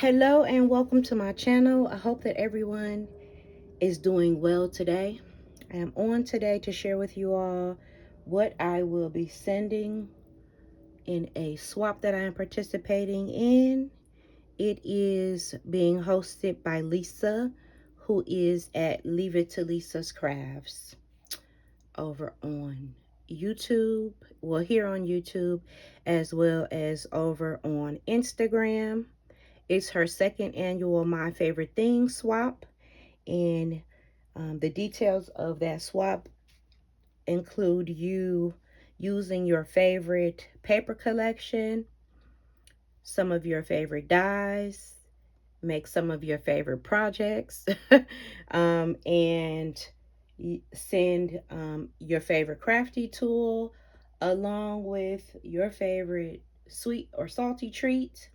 Hello and welcome to my channel. I hope that everyone is doing well today. I am on today to share with you all what I will be sending in a swap that I am participating in. It is being hosted by Lisa, who is at Leave It to Lisa's Crafts over on YouTube. Well, here on YouTube, as well as over on Instagram. It's her second annual My Favorite Thing swap, and the details of that swap include you using your favorite paper collection, some of your favorite dies, make some of your favorite projects, and send your favorite crafty tool along with your favorite sweet or salty treat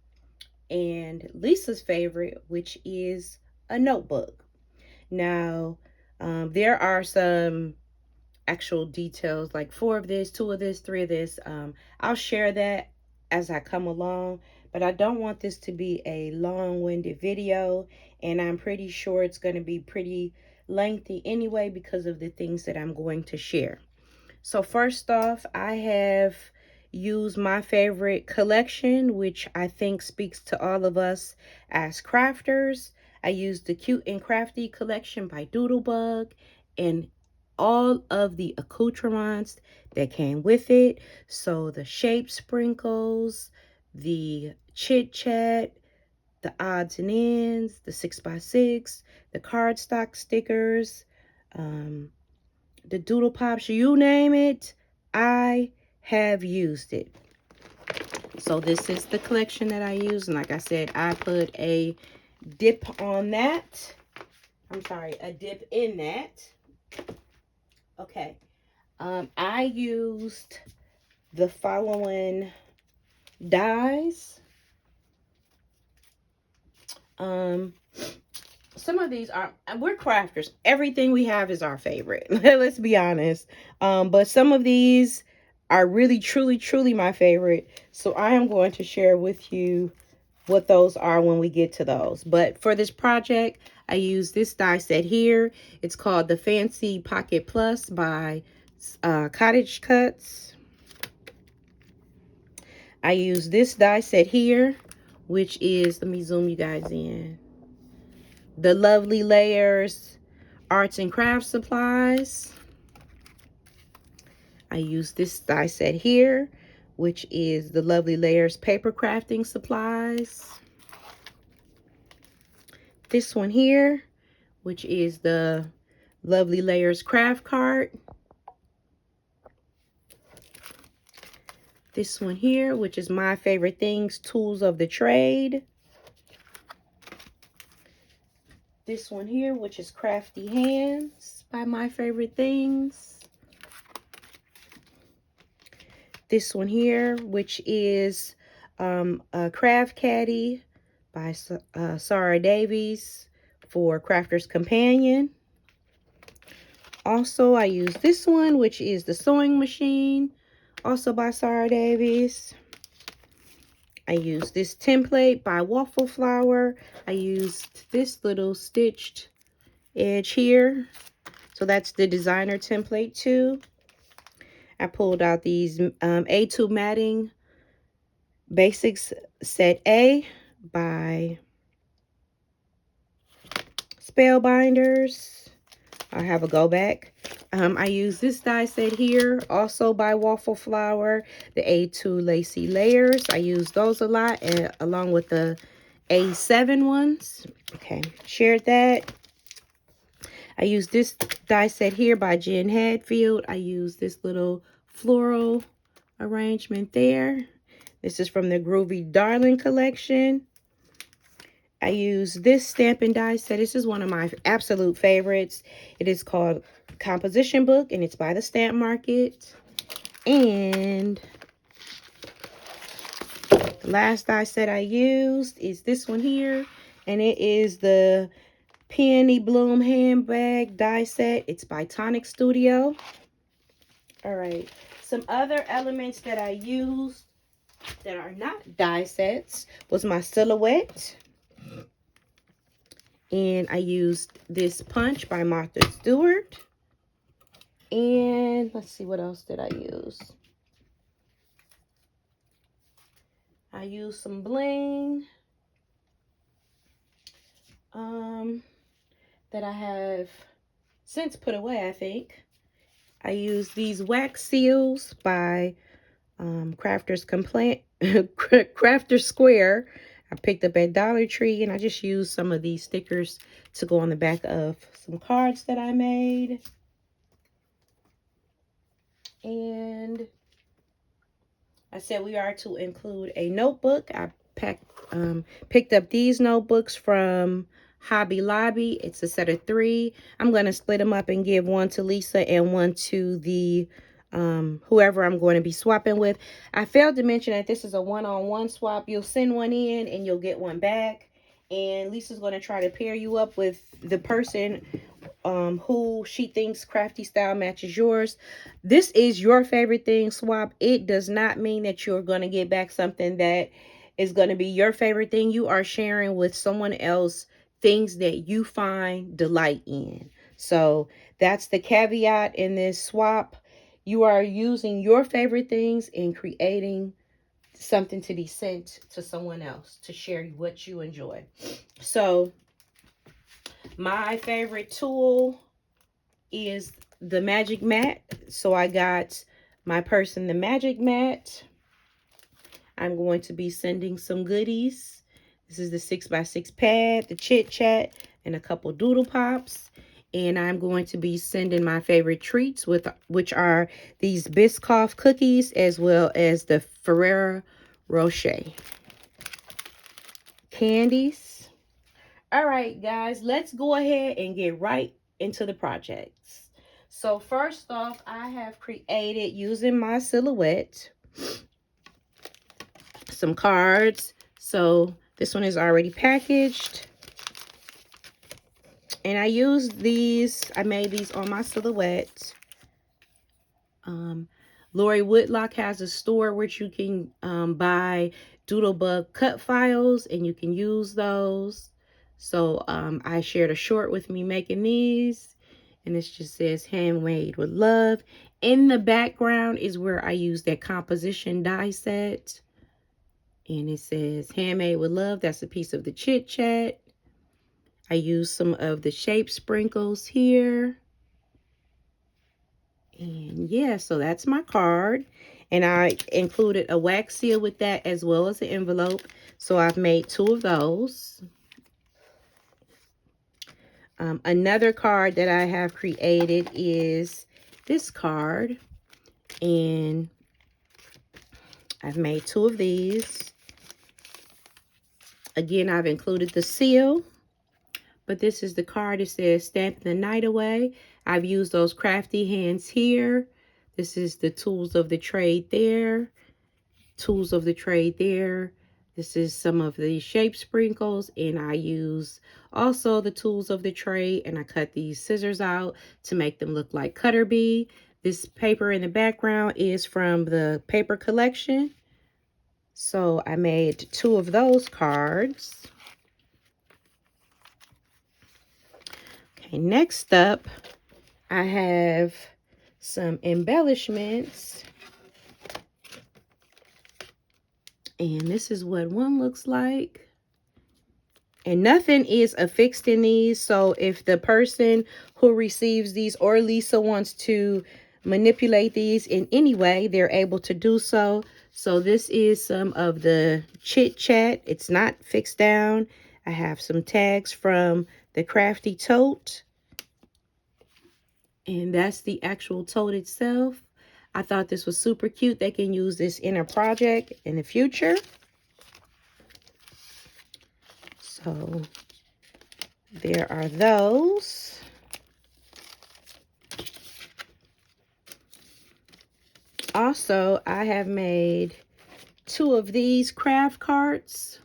and Lisa's favorite, which is a notebook. Now, there are some actual details like 4 of this, 2 of this, 3 of this. I'll share that as I come along, but I don't want this to be a long-winded video, and I'm pretty sure it's going to be pretty lengthy anyway because of the things that I'm going to share. So first off, I have used my favorite collection, which I think speaks to all of us as crafters. I used the Cute and Crafty collection by Doodlebug and all of the accoutrements that came with it. So the shape sprinkles, the chit chat, the odds and ends, the 6x6, the cardstock stickers, the doodle pops, you name it, I have used it. So this is the collection that I use, and like I said, I put a dip on that. I'm sorry, a dip in that. Okay. I used the following dies. Some of these are, we're crafters. Everything we have is our favorite. Let's be honest. But some of these are really, truly my favorite. So I am going to share with you what those are when we get to those. But for this project, I use this die set here. It's called the Fancy Pocket Plus by Cottage Cuts. I use this die set here, which is, let me zoom you guys in, the Lovely Layers Arts and Crafts Supplies. I use this die set here, which is the Lovely Layers Paper Crafting Supplies. This one here, which is the Lovely Layers Craft Cart. This one here, which is My Favorite Things, Tools of the Trade. This one here, which is Crafty Hands by My Favorite Things. This one here, which is a Craft Caddy by Sarah Davies for Crafter's Companion. Also, I use this one, which is the Sewing Machine, also by Sarah Davies. I use this template by Waffle Flower. I used this little stitched edge here. So that's the designer template too. I pulled out these A2 matting basics set A by Spellbinders. I have a go back. I use this die set here, also by Waffle Flower, the A2 Lacy Layers. I use those a lot, and along with the A7 ones. Okay, shared that. I use this die set here by Jen Hadfield. I use this little floral arrangement there. This is from the Groovy Darling collection. I use this Stampin' Die set. This is one of my absolute favorites. It is called Composition Book, and it's by the Stamp Market. And the last die set I used is this one here, and it is the Peony Bloom Handbag die set. It's by Tonic Studio. All right. Some other elements that I used that are not die sets was my silhouette. And I used this punch by Martha Stewart. And let's see, what else did I use? I used some bling that I have since put away, I think. I used these wax seals by Crafter's Crafter Square. I picked up at Dollar Tree, and I just used some of these stickers to go on the back of some cards that I made. And I said we are to include a notebook. I picked up these notebooks from Hobby Lobby. It's a set of 3. I'm going to split them up and give one to Lisa and one to the whoever I'm going to be swapping with. I failed to mention that this is a one-on-one swap. You'll send one in and you'll get one back. And Lisa's going to try to pair you up with the person who she thinks crafty style matches yours. This is your favorite thing swap. It does not mean that you're going to get back something that is going to be your favorite thing. You are sharing with someone else things that you find delight in. So that's the caveat in this swap. You are using your favorite things and creating something to be sent to someone else to share what you enjoy. So my favorite tool is the magic mat. So I got my person the magic mat. I'm going to be sending some goodies. This is the 6x6 pad, the chit chat, and a couple doodle pops. And I'm going to be sending my favorite treats, which are these Biscoff cookies as well as the Ferrero Rocher candies. All right, guys, let's go ahead and get right into the projects. So first off, I have created, using my silhouette, some cards. So this one is already packaged. And I used these, I made these on my silhouette. Lori Woodlock has a store which you can buy Doodlebug cut files, and you can use those. So I shared a short with me making these, and this just says handmade with love. In the background is where I use that composition die set, and it says handmade with love. That's a piece of the chit chat. I use some of the shape sprinkles here. And yeah, so that's my card. And I included a wax seal with that as well as an envelope. So I've made 2 of those. Another card that I have created is this card. And I've made 2 of these. Again, I've included the seal. But this is the card. It says stamping the night away. I've used those crafty hands here. This is the tools of the trade there. Tools of the trade there. This is some of the shape sprinkles. And I use also the tools of the trade. And I cut these scissors out to make them look like cutter bee. This paper in the background is from the paper collection. So I made 2 of those cards. Okay, next up, I have some embellishments. And this is what one looks like. And nothing is affixed in these. So if the person who receives these or Lisa wants to manipulate these in any way, they're able to do so. So this is some of the chit chat. It's not fixed down. I have some tags from the Crafty Tote. And that's the actual tote itself. I thought this was super cute. They can use this in a project in the future. So there are those. Also, I have made 2 of these craft cards.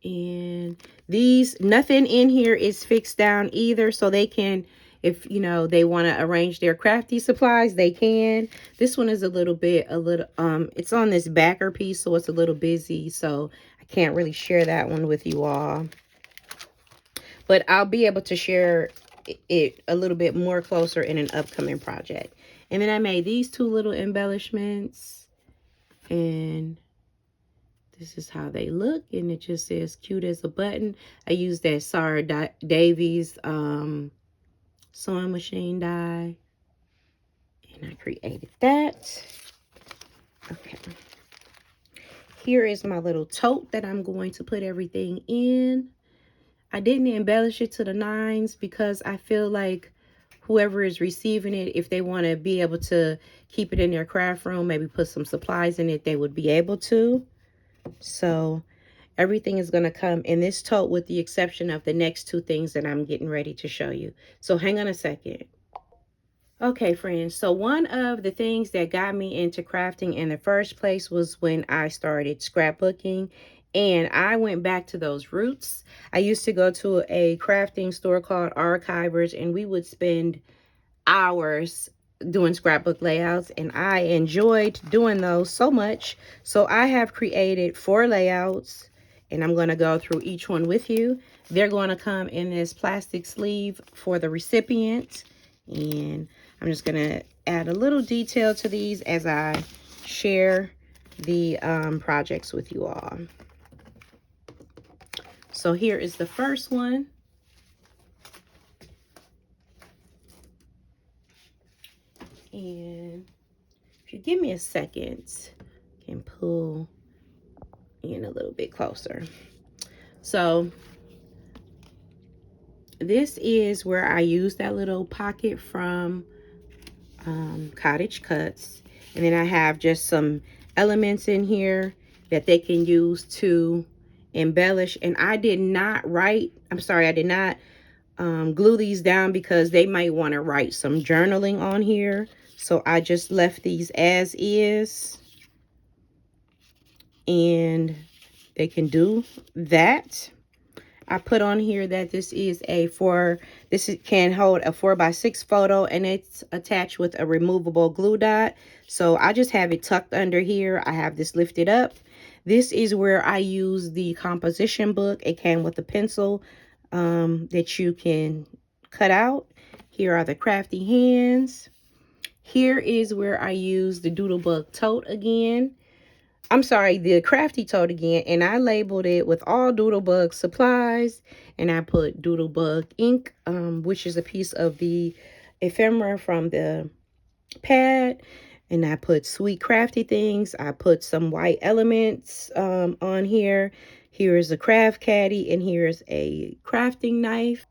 And these, nothing in here is fixed down either. So they can, If, you know, they want to arrange their crafty supplies, they can. This one is a little, it's on this backer piece, so it's a little busy. So I can't really share that one with you all. But I'll be able to share it a little bit more closer in an upcoming project. And then I made these two little embellishments. And this is how they look. And it just says cute as a button. I used that Sarah Davies sewing machine die. And I created that. Okay. Here is my little tote that I'm going to put everything in. I didn't embellish it to the nines because I feel like whoever is receiving it, if they want to be able to keep it in their craft room, maybe put some supplies in it, they would be able to. So everything is going to come in this tote with the exception of the next two things that I'm getting ready to show you. So hang on a second. Okay, friends, so one of the things that got me into crafting in the first place was when I started scrapbooking, and I went back to those roots. I used to go to a crafting store called Archivers, and we would spend hours doing scrapbook layouts, and I enjoyed doing those so much. So I have created 4 layouts, and I'm going to go through each one with you. They're going to come in this plastic sleeve for the recipient, and I'm just going to add a little detail to these as I share the projects with you all. So here is the first one. And if you give me a second, I can pull in a little bit closer. So this is where I use that little pocket from Cottage Cuts. And then I have just some elements in here that they can use to embellish. And I did not glue these down because they might want to write some journaling on here. So I just left these as is. And they can do that. I put on here that this can hold a 4x6 photo, and it's attached with a removable glue dot. So I just have it tucked under here. I have this lifted up. This is where I use the composition book. It came with a pencil that you can cut out. Here are the crafty hands. Here is where I use the Doodlebug tote again. I'm sorry, the crafty tote again, and I labeled it with all Doodlebug supplies, and I put Doodlebug ink, which is a piece of the ephemera from the pad, and I put sweet crafty things. I put some white elements on here. Here is a craft caddy, and here's a crafting knife.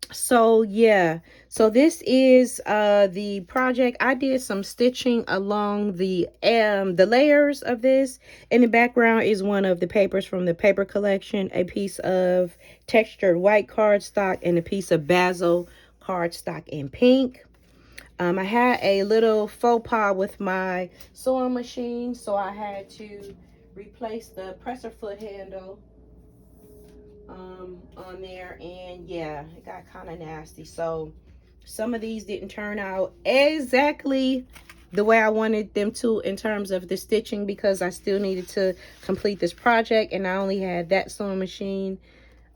So yeah, so this is the project. I did some stitching along the layers of this. In the background is one of the papers from the paper collection, a piece of textured white cardstock and a piece of basil cardstock in pink. I had a little faux pas with my sewing machine, so I had to replace the presser foot handle on there, and yeah, it got kind of nasty. So some of these didn't turn out exactly the way I wanted them to in terms of the stitching, because I still needed to complete this project, and I only had that sewing machine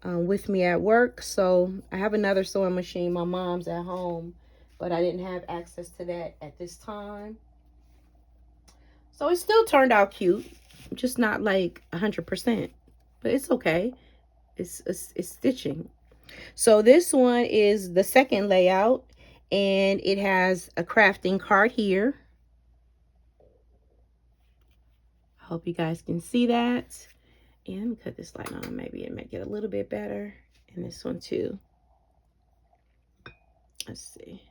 with me at work. So I have another sewing machine, my mom's at home, but I didn't have access to that at this time. So it still turned out cute, just not like 100%, but it's okay. It's stitching. So this one is the second layout, and it has a crafting card here. I hope you guys can see that. And let me cut this light on, maybe it make it a little bit better. And this one too. Let's see.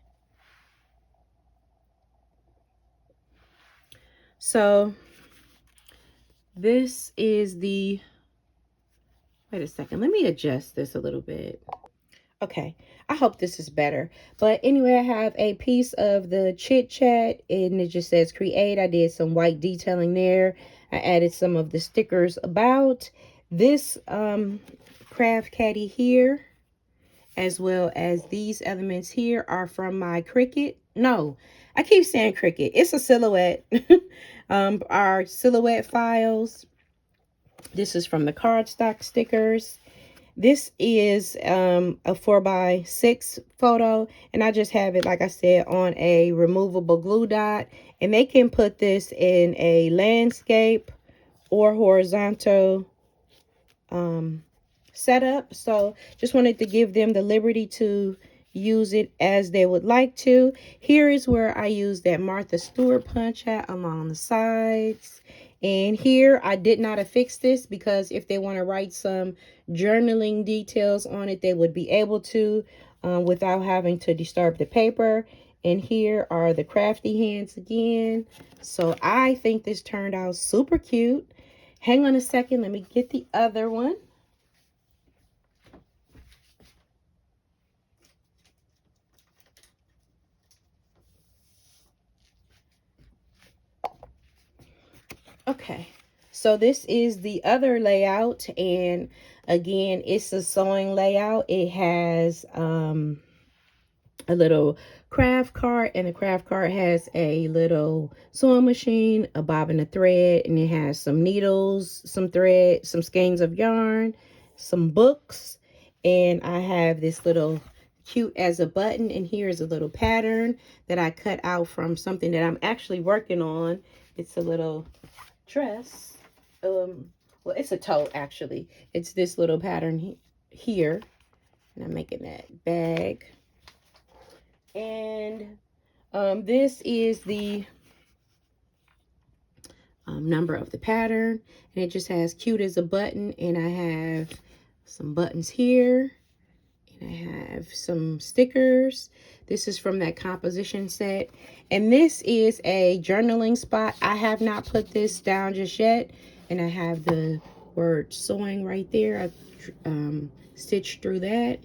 So this is the, wait a second, let me adjust this a little bit. Okay, I hope this is better. But anyway, I have a piece of the Chit Chat, and it just says create. I did some white detailing there. I added some of the stickers about this craft caddy here. as well as these elements here are from my Cricut. No, I keep saying Cricut. It's a silhouette. Our silhouette files. This is from the cardstock stickers. This is a 4x6 photo, and I just have it, like I said, on a removable glue dot. And they can put this in a landscape or horizontal setup. So just wanted to give them the liberty to use it as they would like to. Here is where I use that Martha Stewart punch out along the sides. And here I did not affix this because if they want to write some journaling details on it, they would be able to without having to disturb the paper. And here are the crafty hands again. So I think this turned out super cute. Hang on a second. Let me get the other one. Okay, so this is the other layout, and again, it's a sewing layout. It has a little craft cart, and the craft cart has a little sewing machine, a bobbin of thread, and it has some needles, some thread, some skeins of yarn, some books, and I have this little cute as a button, and here's a little pattern that I cut out from something that I'm actually working on. It's a little dress. Well, it's a tote actually. It's this little pattern here, and I'm making that bag. And this is the number of the pattern, and it just has cute as a button. And I have some buttons here, and I have some stickers. This is from that composition set, and this is a journaling spot. I have not put this down just yet, and I have the word sewing right there. I stitched through that,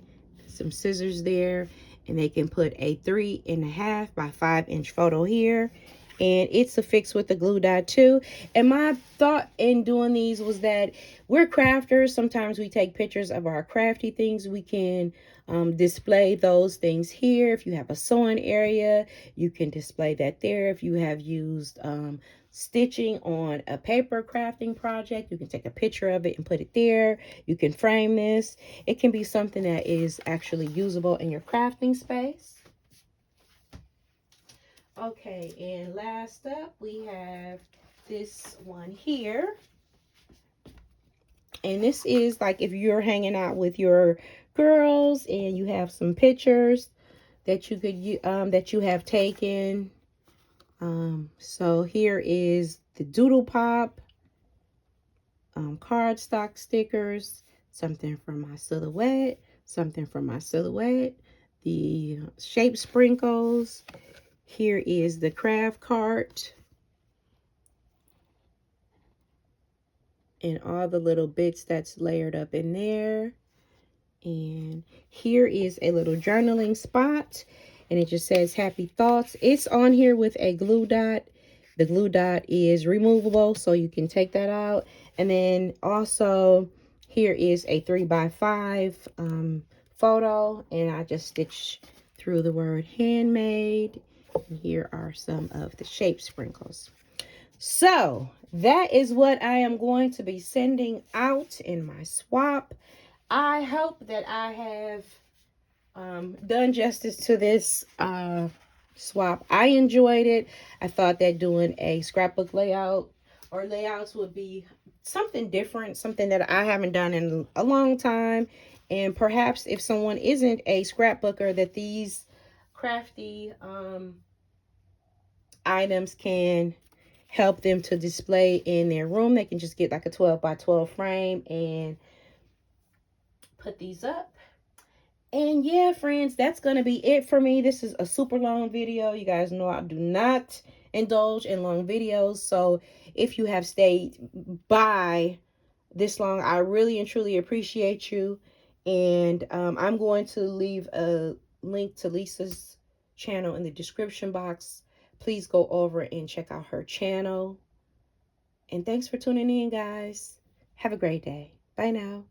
some scissors there, and they can put a 3.5 by 5 inch photo here, and it's affixed with the glue dot too. And my thought in doing these was that we're crafters. Sometimes we take pictures of our crafty things. We can display those things here. If you have a sewing area, you can display that there. If you have used stitching on a paper crafting project, you can take a picture of it and put it there. You can frame this. It can be something that is actually usable in your crafting space. Okay, and last up we have this one here. And this is like if you're hanging out with your girls and you have some pictures that you could that you have taken. So here is the Doodle Pop cardstock stickers, something from my silhouette, something from my silhouette, the shape sprinkles. Here is the craft cart and all the little bits that's layered up in there. And here is a little journaling spot, and it just says happy thoughts. It's on here with a glue dot. The glue dot is removable, so you can take that out. And then also here is a 3x5 photo, and I just stitched through the word handmade. And here are some of the shape sprinkles. So that is what I am going to be sending out in my swap. I hope that I have done justice to this swap. I enjoyed it. I thought that doing a scrapbook layout or layouts would be something different, something that I haven't done in a long time. And perhaps if someone isn't a scrapbooker, that these crafty items can help them to display in their room. They can just get like a 12x12 frame and put these up. And yeah, friends, that's going to be it for me. This is a super long video. You guys know I do not indulge in long videos. So if you have stayed by this long, I really and truly appreciate you. And I'm going to leave a link to Lisa's channel in the description box. Please go over and check out her channel. And thanks for tuning in, guys. Have a great day. Bye now.